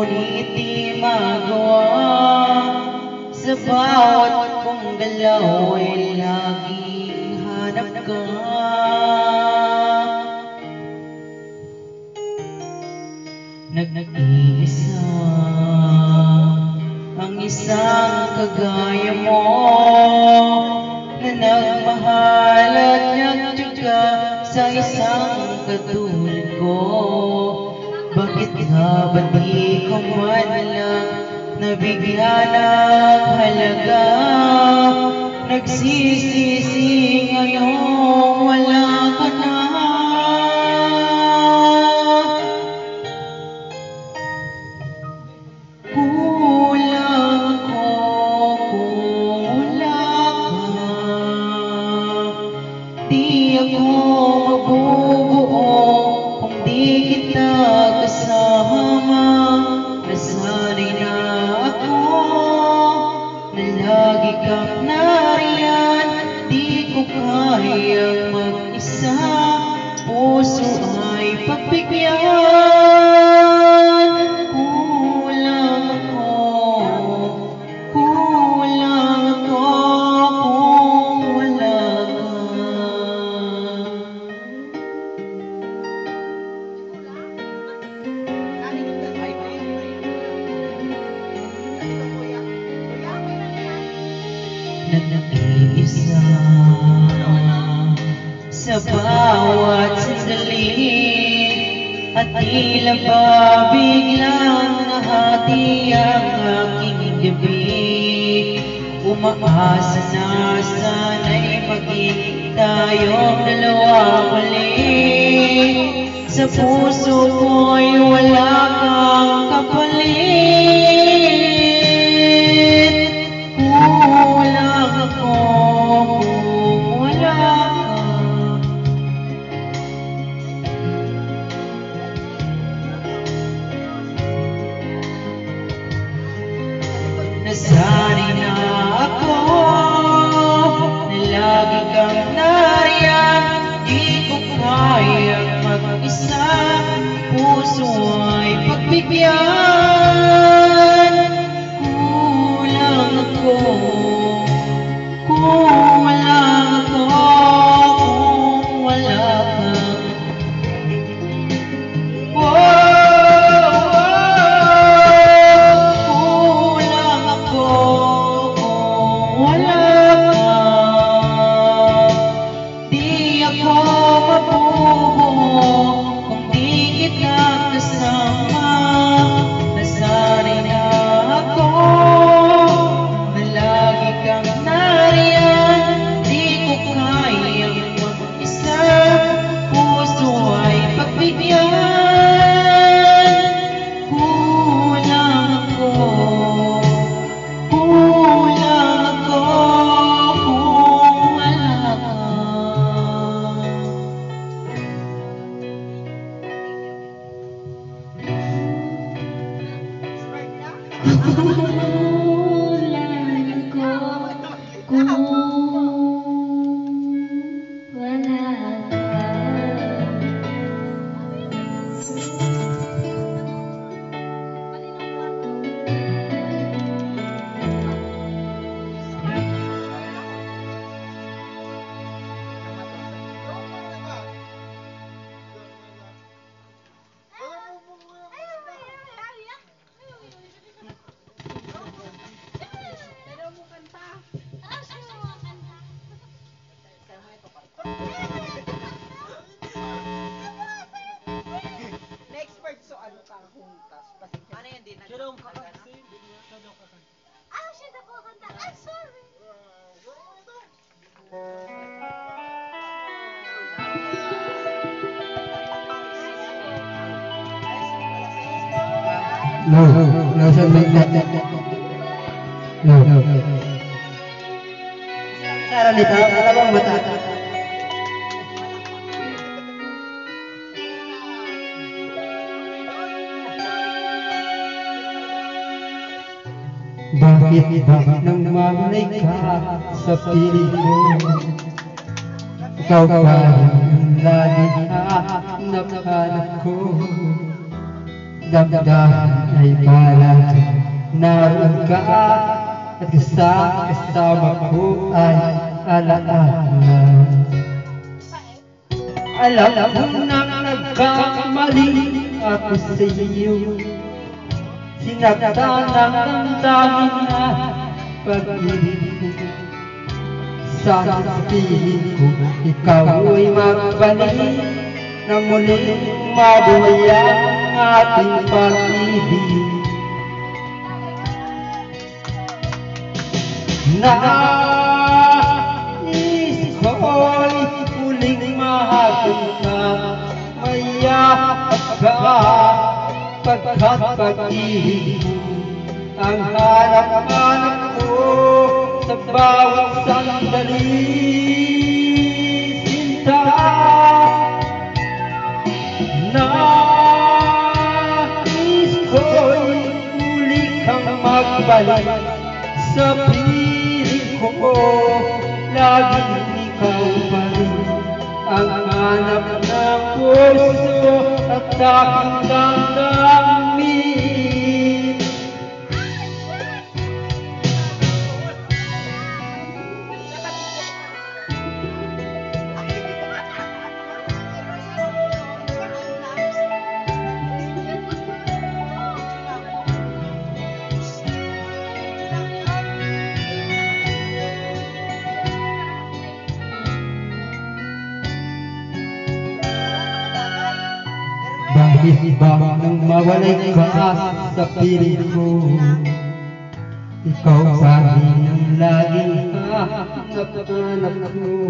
ngunit di magawa. Sa bawat kong galaw ay laging hanap ka. Nag-iisa ang isang kagaya mo, na nagmahal at nagtyaga sa isang katulad ko. Bakit nga ba di ko man lang nabigyan ng halaga? Nagsisisi ngayong wala ka na. Kulang ako kung wala ka. Di ako mabubuo kung di kita kasama. Nasanay na ako na lagi kang nariyan. Di ko kayang mag-isa, puso ay pagbigyan. Kulang ako kung wala ka. Nag-iisa sa bawat sandali, at tila ba biglang nahati ang aking gabi. Umaasa na sana'y maging tayong dalawa muli. Sa puso ko'y wala kang kapalit. Kulang ako kung wala ka. Nasanay na ako na lagi kang nariyan. Di ko kayang mag-isa, puso ay pagbigyan. Kulang ako kung wala ka. Kulang ako kung wala ka. Di ako mabubuo kung di kita kasama. Nasanay na ako na lagi kang nariyan. Di ko kayang mag-isa, puso ay pagbigyan. Kulang ako kung wala ka. Kulang ako kung wala ka. No, sir, no. Sara nito, alam mo mata. Bakit ba nang mamalay ka sa piling ko? Ikaw pa ang lagi hanap-hanap ko. damdamin ay parang naroon ka at kasama ko ay alaala. Alam ko nang nagkamali ako sa iyo, sinaktan ng damdamin na pag-ibig ko. Sana sa piling ko, ikaw ay magbalik na muling mabuhay ang ating pag-ibig. Nais ko'y muling mahal ka, mayakap ka, pagkat pag-ibig mo ang hanap-hanap ko sa bawat sandali. Sinta, nais ko'y muli kang magbalik sa piling ko, laging ikaw pa rin ang hanap ng puso at aking damdamin. Bakit ba nang mawalay ka sa piling ko, ikaw pa rin ang laging hanap ko.